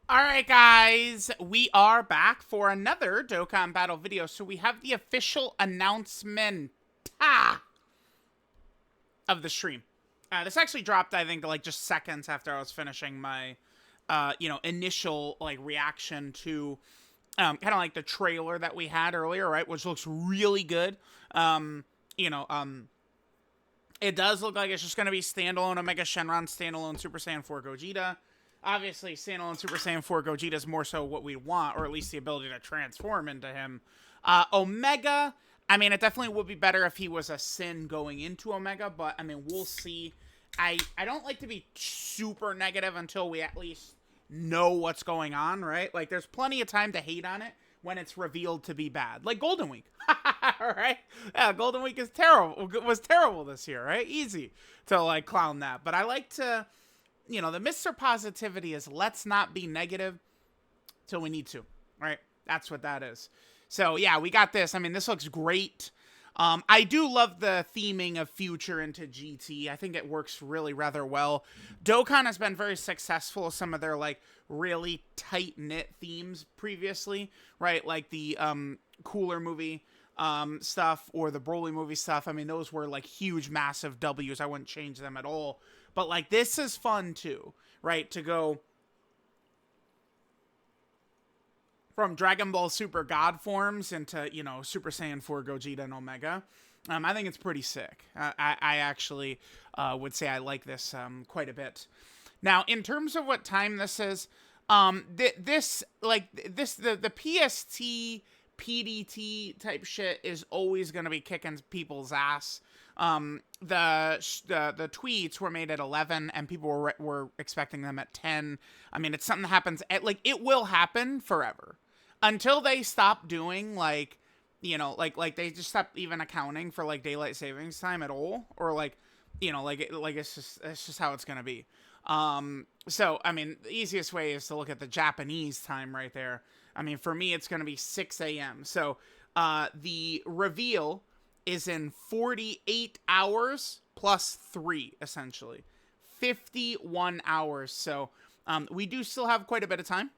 Alright guys, we are back for another Dokkan Battle video. So we have the official announcement of the stream. This actually dropped, I think, like just seconds after I was finishing my, initial like reaction to kind of like the trailer that we had earlier, right? Which looks really good. Um, you know, um, it does look like it's just going to be standalone Omega Shenron, standalone Super Saiyan 4 Gogeta. Obviously, standalone Super Saiyan 4 Gogeta is more so what we want, or at least the ability to transform into him. Omega, I mean, it definitely would be better if he was a Sin going into Omega, but I mean, we'll see. I don't like to be super negative until we at least know what's going on, right? Like, there's plenty of time to hate on it when it's revealed to be bad. Like Golden Week. All right? Yeah, Golden Week is terrible. Was terrible this year, right? Easy to, like, clown that. But I like to, the Mr. Positivity is let's not be negative till we need to, right? That's what that is. So, yeah, we got this. I mean, this looks great. I do love the theming of Future into GT. I think it works really rather well. Dokkan has been very successful with some of their, like, really tight-knit themes previously, right? Like the Cooler movie stuff or the Broly movie stuff. I mean, those were, like, huge, massive W's. I wouldn't change them at all. But, like, this is fun, too, right? To go from Dragon Ball Super God forms into, Super Saiyan 4 Gogeta and Omega. I think it's pretty sick. I actually would say I like this quite a bit. Now, in terms of what time this is, the PST, PDT type shit is always going to be kicking people's ass. The tweets were made at 11 and people were expecting them at 10. I mean, it's something that happens at, like, it will happen forever until they stop doing, like, like they just stop even accounting for, like, daylight savings time at all, or like, it's just how it's gonna be. So I mean, the easiest way is to look at the Japanese time right there. I mean, for me, it's gonna be 6 a.m. So the reveal is in 48 hours plus 3, essentially 51 hours. So we do still have quite a bit of time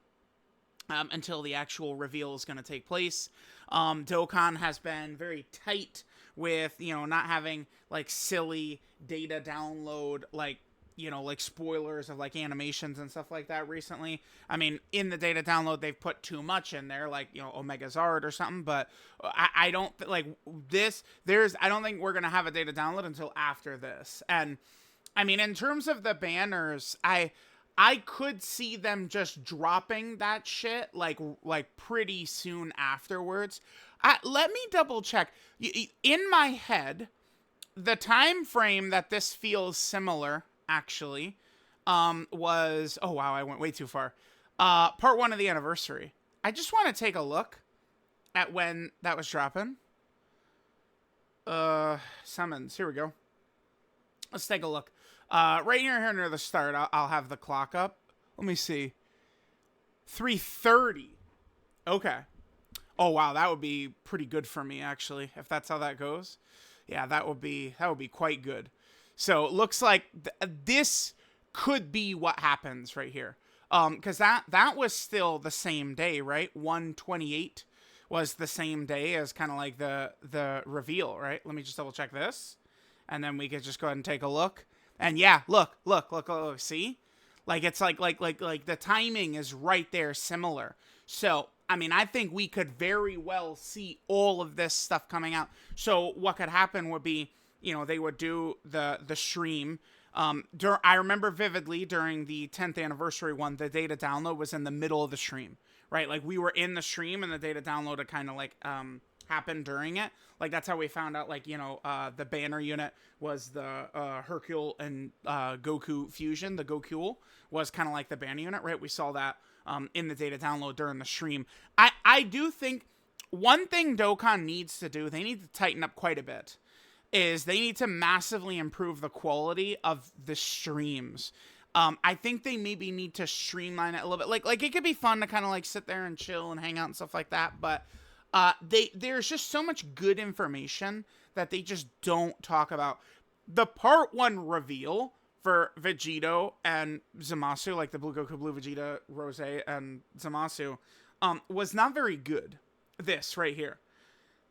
until the actual reveal is going to take place. Dokkan has been very tight with, not having, like, silly data download, like, like spoilers of, like, animations and stuff like that recently. I mean, in the data download, they've put too much in there, like, Omega Zard or something, but I don't, like, I don't think we're going to have a data download until after this. And, I mean, in terms of the banners, I could see them just dropping that shit like pretty soon afterwards. Let me double check. In my head, the time frame that this feels similar actually was, oh wow, I went way too far. Part 1 of the anniversary. I just want to take a look at when that was dropping. Summons. Here we go. Let's take a look. Right here near the start, I'll have the clock up. Let me see. 3:30. Okay. Oh wow, that would be pretty good for me actually, if that's how that goes. Yeah, that would be quite good. So it looks like this could be what happens right here. Because that was still the same day, right? 128 was the same day as kind of like the reveal, right? Let me just double check this, and then we could just go ahead and take a look. And yeah, look, see? Like, it's like the timing is right there, similar. So, I mean, I think we could very well see all of this stuff coming out. So, what could happen would be, they would do the stream. I remember vividly during the 10th anniversary one, the data download was in the middle of the stream, right? Like, we were in the stream and the data download had kind of like, happened during it. Like, that's how we found out, like, the banner unit was the Hercule and Goku fusion. The Goku was kind of like the banner unit, right? We saw that in the data download during the stream. I do think one thing Dokkan needs to do, they need to tighten up quite a bit, is they need to massively improve the quality of the streams. I think they maybe need to streamline it a little bit. Like it could be fun to kind of like sit there and chill and hang out and stuff like that, but there's just so much good information that they just don't talk about. The part 1 reveal for Vegito and Zamasu, like the Blue Goku, Blue Vegeta, Rose, and Zamasu, was not very good. This right here.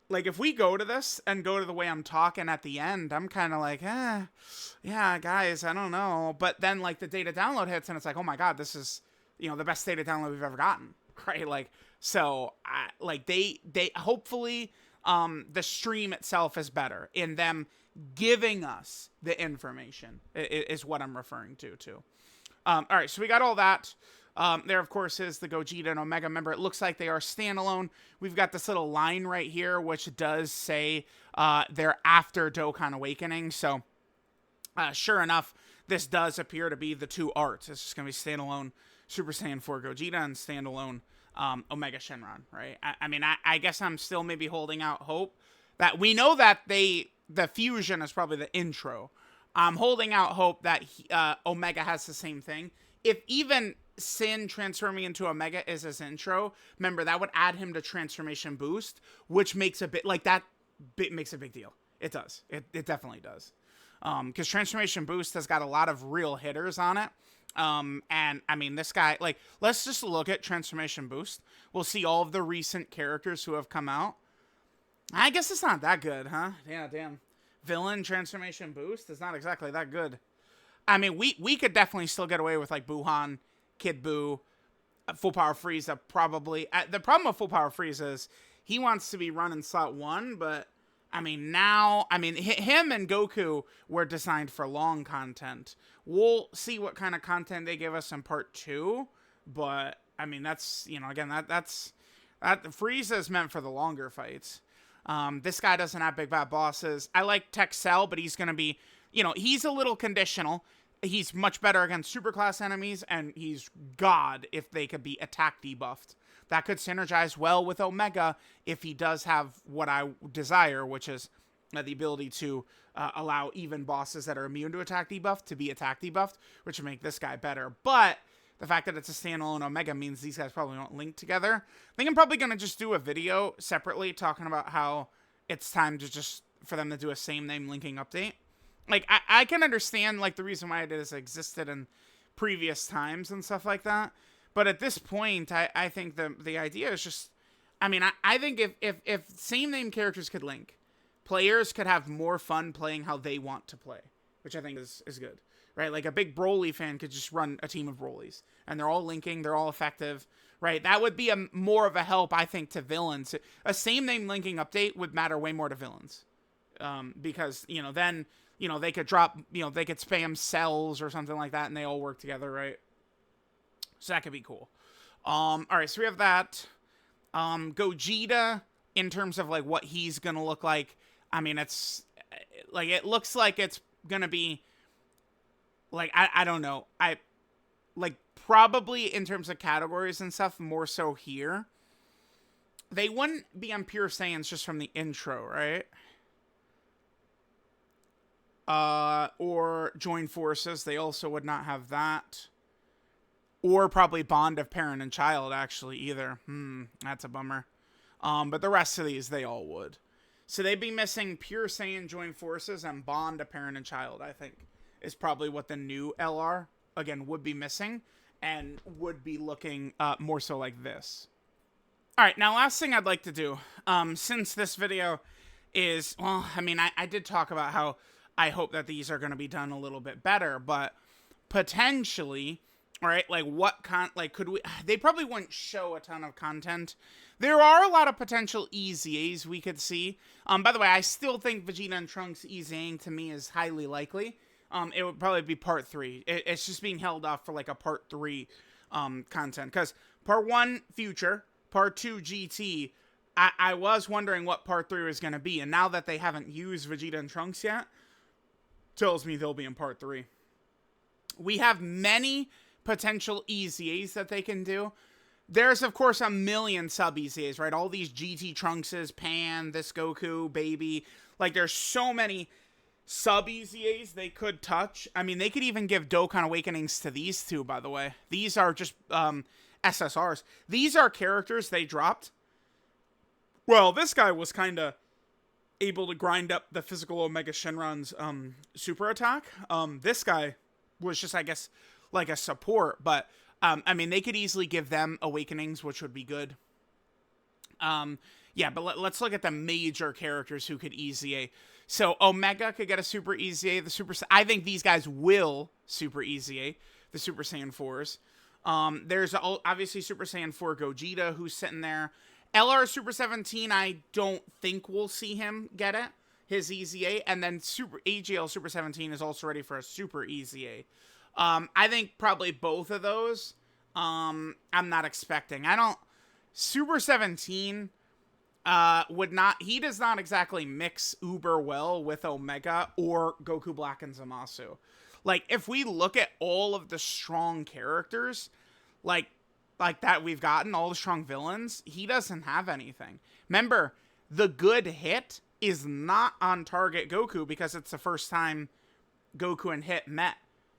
Like, if we go to this and go to the way I'm talking at the end, I'm kind of like, yeah, guys, I don't know. But then, like, the data download hits, and it's like, oh my god, this is, you know, the best data download we've ever gotten, right? Like, so, like, they hopefully, the stream itself is better in them giving us the information, is what I'm referring to, too. All right, so we got all that. There, of course, is the Gogeta and Omega. Remember, it looks like they are standalone. We've got this little line right here, which does say they're after Dokkan Awakening. So, sure enough, this does appear to be the two arts. It's just going to be standalone Super Saiyan 4 Gogeta and standalone Omega Shenron, right? I mean, I guess I'm still maybe holding out hope that we know that the fusion is probably the intro. I'm holding out hope that Omega has the same thing. If even Sin transforming into Omega is his intro, remember, that would add him to Transformation Boost, which makes a bit, like, that bit makes a big deal. It does. It definitely does. Because Transformation Boost has got a lot of real hitters on it. And, I mean, this guy, like, let's just look at Transformation Boost. We'll see all of the recent characters who have come out. I guess it's not that good, huh? Yeah, damn. Villain Transformation Boost is not exactly that good. I mean, we could definitely still get away with, like, Buhan, Kid Buu, Full Power Frieza, probably. The problem with Full Power Frieza is he wants to be running slot 1, but, I mean, now, I mean, him and Goku were designed for long content. We'll see what kind of content they give us in part 2, but, I mean, that's, you know, again, that Frieza is meant for the longer fights. This guy doesn't have big bad bosses. I like Texel, but he's going to be, you know, he's a little conditional. He's much better against superclass enemies, and he's god if they could be attack debuffed. That could synergize well with Omega if he does have what I desire, which is the ability to allow even bosses that are immune to attack debuff to be attack debuffed, which would make this guy better. But the fact that it's a standalone Omega means these guys probably won't link together. I think I'm probably going to just do a video separately talking about how it's time to just, for them to do a same name linking update. Like, I can understand, like, the reason why it has existed in previous times and stuff like that. But at this point, I think the idea is just, I mean, I think if same name characters could link, players could have more fun playing how they want to play, which I think is good, right? Like, a big Broly fan could just run a team of Brolys, and they're all linking, they're all effective, right? That would be more of a help, I think, to villains. A same name linking update would matter way more to villains, because, you know, then, you know, they could drop, you know, they could spam cells or something like that, and they all work together, right? So that could be cool. All right, so we have that. Gogeta, in terms of, like, what he's gonna look like, I mean, it's, like, it looks like it's gonna be, like, I don't know. Like, probably in terms of categories and stuff, more so here. They wouldn't be on Pure Saiyans just from the intro, right? Or Join Forces, they also would not have that. Or probably Bond of Parent and Child, actually, either. That's a bummer. But the rest of these, they all would. So they'd be missing Pure Saiyan Join Forces and Bond of Parent and Child, I think, is probably what the new LR, again, would be missing. And would be looking more so like this. Alright, now last thing I'd like to do, since this video is, well, I mean, I did talk about how I hope that these are going to be done a little bit better, but potentially, all right, like, could we, they probably wouldn't show a ton of content. There are a lot of potential EZAs we could see. By the way, I still think Vegeta and Trunks EZAing to me is highly likely. It would probably be part 3. It's just being held off for, like, a part 3 content, because part 1, Future, part 2, GT, I was wondering what part 3 was going to be, and now that they haven't used Vegeta and Trunks yet, tells me they'll be in part 3. We have many potential EZAs that they can do. There's, of course, a million sub-EZAs, right? All these GT Trunkses, Pan, this Goku, Baby. Like, there's so many sub-EZAs they could touch. I mean, they could even give Dokkan Awakenings to these two, by the way. These are just SSRs. These are characters they dropped. Well, this guy was kind of able to grind up the physical Omega Shenron's super attack. This guy was just, I guess, like a support. But I mean, they could easily give them Awakenings, which would be good. Yeah, but let's look at the major characters who could EZA. So Omega could get a Super EZA. I think these guys will Super EZA, the Super Saiyan 4s. There's obviously Super Saiyan 4 Gogeta, who's sitting there. LR Super 17, I don't think we'll see him get it, his EZA. And then AGL Super 17 is also ready for a Super EZA. I think probably both of those, I'm not expecting. Super 17 he does not exactly mix uber well with Omega or Goku Black and Zamasu. Like, if we look at all of the strong characters, like that we've gotten, all the strong villains, he doesn't have anything. Remember, the good hit is not on target Goku because it's the first time Goku and Hit met.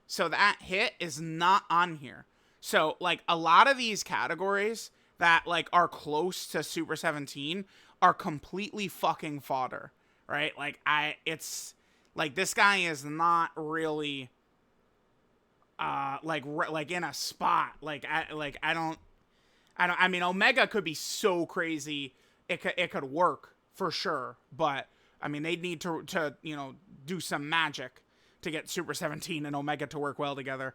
So that hit is not on here. So, like, a lot of these categories that, like, are close to Super 17 are completely fucking fodder, right? Like, it's, like, this guy is not really, like in a spot. I mean, Omega could be so crazy, it could work, for sure, but, I mean, they'd need to, you know, do some magic to get Super 17 and Omega to work well together.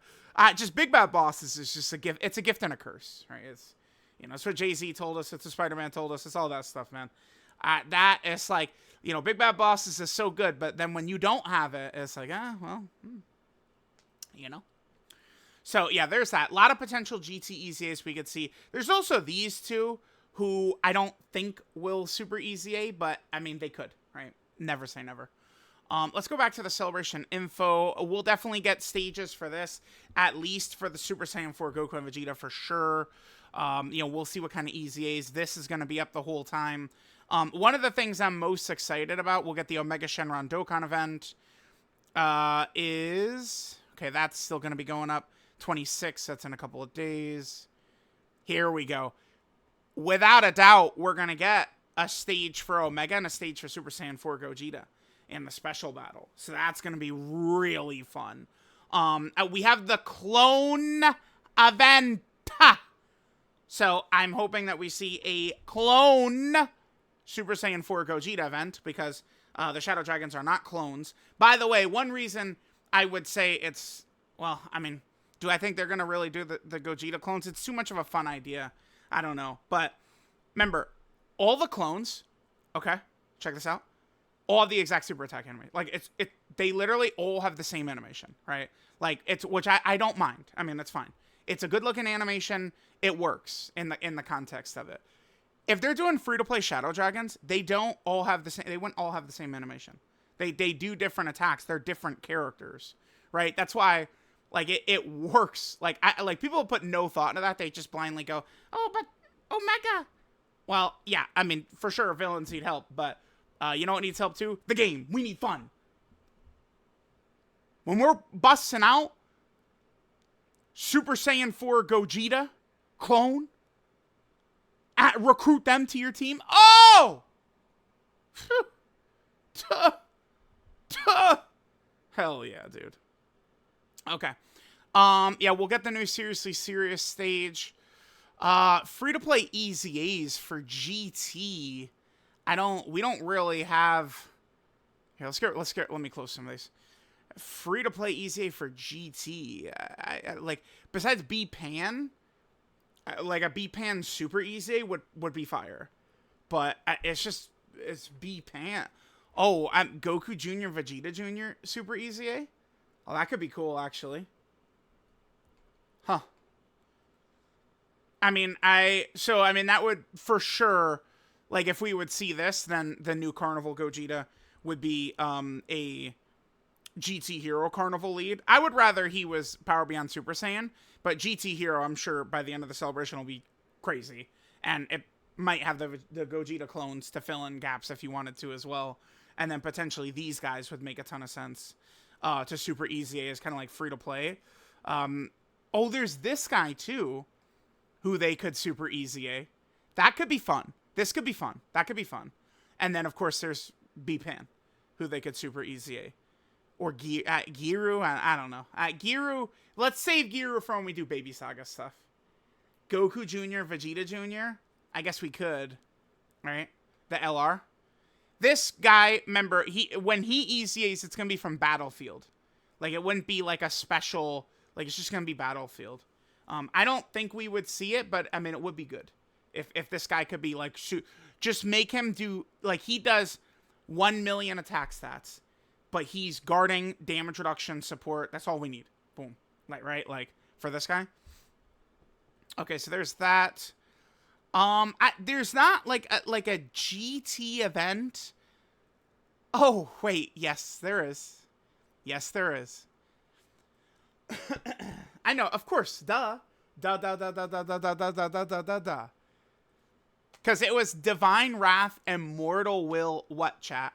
Just Big Bad Bosses is just a gift. It's a gift and a curse, right? It's, you know, it's what Jay-Z told us. It's what Spider-Man told us. It's all that stuff, man. That is like, you know, Big Bad Bosses is so good, but then when you don't have it, it's like, you know. So, yeah, there's that. A lot of potential GT EZAs we could see. There's also these two who I don't think will Super EZA, but, I mean, they could, right? Never say never. Let's go back to the Celebration info. We'll definitely get stages for this, at least for the Super Saiyan 4 Goku and Vegeta for sure. You know, we'll see what kind of EZAs. This is going to be up the whole time. One of the things I'm most excited about, we'll get the Omega Shenron Dokkan event, okay, that's still going to be going up 26. That's in a couple of days. Here we go. Without a doubt, we're going to get a stage for Omega and a stage for Super Saiyan 4 Gogeta in the special battle. So that's going to be really fun. We have the clone event. So I'm hoping that we see a clone Super Saiyan 4 Gogeta event, because the Shadow Dragons are not clones. By the way, one reason I would say it's, well, I mean, do I think they're going to really do the Gogeta clones? It's too much of a fun idea. I don't know. But remember, all the clones, okay, check this out, all have the exact super attack animation. Like, they literally all have the same animation, right? Like, which I don't mind. I mean, that's fine. It's a good looking animation. It works in the context of it. If they're doing free-to-play Shadow Dragons, they don't all have the same, they wouldn't all have the same animation. They do different attacks. They're different characters, right? That's why, like, it works. Like, people put no thought into that. They just blindly go, oh, but Omega. Well, yeah, I mean, for sure, villains need help, but you know what needs help too? The game. We need fun. When we're busting out Super Saiyan 4 Gogeta clone, recruit them to your team. Oh! Hell yeah, dude. Okay. Yeah, we'll get the new Seriously Serious stage. Free-to-play EZAs for GT. We don't really have... Here, let me close some of these. Free-to-play EZA for GT. Like, besides B-Pan, like a B-Pan Super EZA would be fire. But it's B-Pan. Oh, Goku Jr. Vegeta Jr. Super EZA? Oh, that could be cool, actually. Huh. I mean, that would, for sure, like, if we would see this, then the new Carnival Gogeta would be, a GT Hero Carnival lead. I would rather he was Power Beyond Super Saiyan, but GT Hero, I'm sure, by the end of the celebration will be crazy. And it might have the Gogeta clones to fill in gaps if you wanted to as well. And then potentially these guys would make a ton of sense to Super EZA as kind of like free-to-play. Oh, there's this guy, too, who they could Super EZA. That could be fun. This could be fun. That could be fun. And then, of course, there's B-Pan, who they could Super EZA. Or Giru, I don't know. Giru, let's save Giru for when we do Baby Saga stuff. Goku Jr., Vegeta Jr., I guess we could, right? The LR. This guy, remember, when he ECAs, it's going to be from Battlefield. Like, it wouldn't be like a special, like, it's just going to be Battlefield. I don't think we would see it, but, I mean, it would be good. If this guy could be, like, just make him do, like, he does 1 million attack stats. But he's guarding, damage reduction, support. That's all we need. Boom. Like, right? Like, for this guy. Okay, so there's that. There's not, like a GT event. Oh, wait. Yes, there is. Yes, there is. I know, of course. Duh. Duh. Because it was Divine Wrath and Mortal Will, what, chat?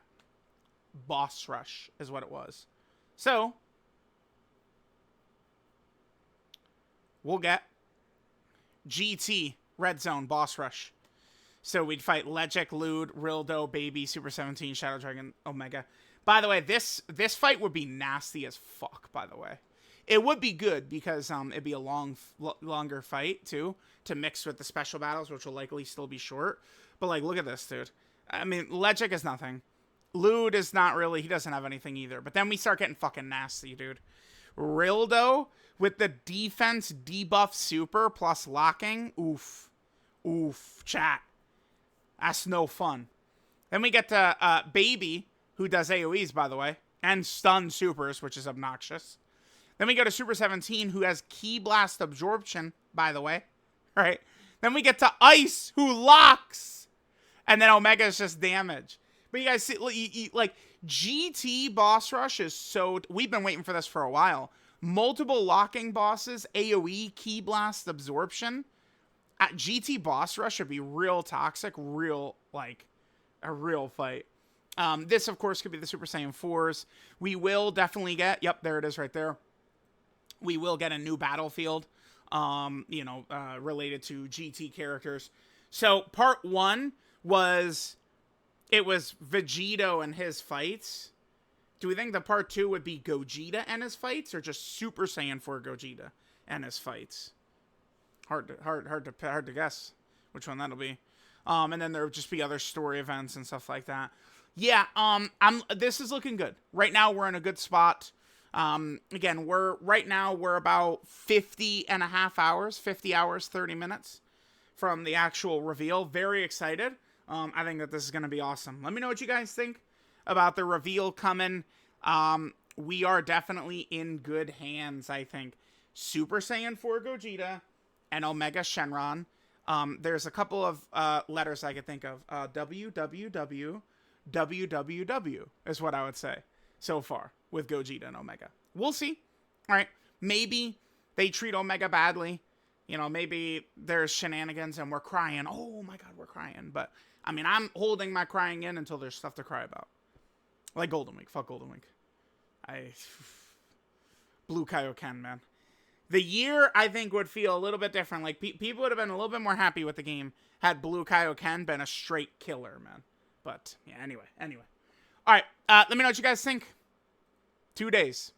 Boss Rush is what it was. So, we'll get GT, Red Zone, Boss Rush. So we'd fight Legic, Lude, Rildo, Baby, Super 17, Shadow Dragon, Omega. By the way, this fight would be nasty as fuck, by the way. It would be good because it'd be a longer fight, too, to mix with the special battles, which will likely still be short. But, like, look at this, dude. I mean, Legic is nothing. Lude is not really, he doesn't have anything either. But then we start getting fucking nasty, dude. Rildo with the defense debuff super plus locking. Oof. Oof. Chat. That's no fun. Then we get to Baby, who does AoEs, by the way. And stun supers, which is obnoxious. Then we go to Super 17, who has Ki Blast Absorption, by the way. All right. Then we get to Ice, who locks. And then Omega is just damage. But you guys see, like, GT Boss Rush is so... We've been waiting for this for a while. Multiple locking bosses, AoE, Ki Blast, Absorption. At GT Boss Rush would be real toxic, real, like, a real fight. This, of course, could be the Super Saiyan 4s. We will definitely get... Yep, there it is right there. We will get a new battlefield, related to GT characters. So, part 1 was... It was Vegito and his fights. Do we think the part 2 would be Gogeta and his fights, or just Super Saiyan 4 Gogeta and his fights? Hard to guess which one that'll be. And then there would just be other story events and stuff like that. Yeah, this is looking good. Right now we're in a good spot. Again, we're about 50 and a half hours, 50 hours, 30 minutes from the actual reveal. Very excited. I think that this is going to be awesome. Let me know what you guys think about the reveal coming. We are definitely in good hands, I think. Super Saiyan 4 Gogeta and Omega Shenron. There's a couple of letters I could think of. WWW, WWW is what I would say so far with Gogeta and Omega. We'll see. All right. Maybe they treat Omega badly. You know, maybe there's shenanigans and we're crying. Oh my God, we're crying. But, I mean, I'm holding my crying in until there's stuff to cry about. Like Golden Week. Fuck Golden Week. Blue Kaioken, man. The year, I think, would feel a little bit different. Like, people would have been a little bit more happy with the game had Blue Kaioken been a straight killer, man. But, yeah, anyway. All right, let me know what you guys think. 2 days.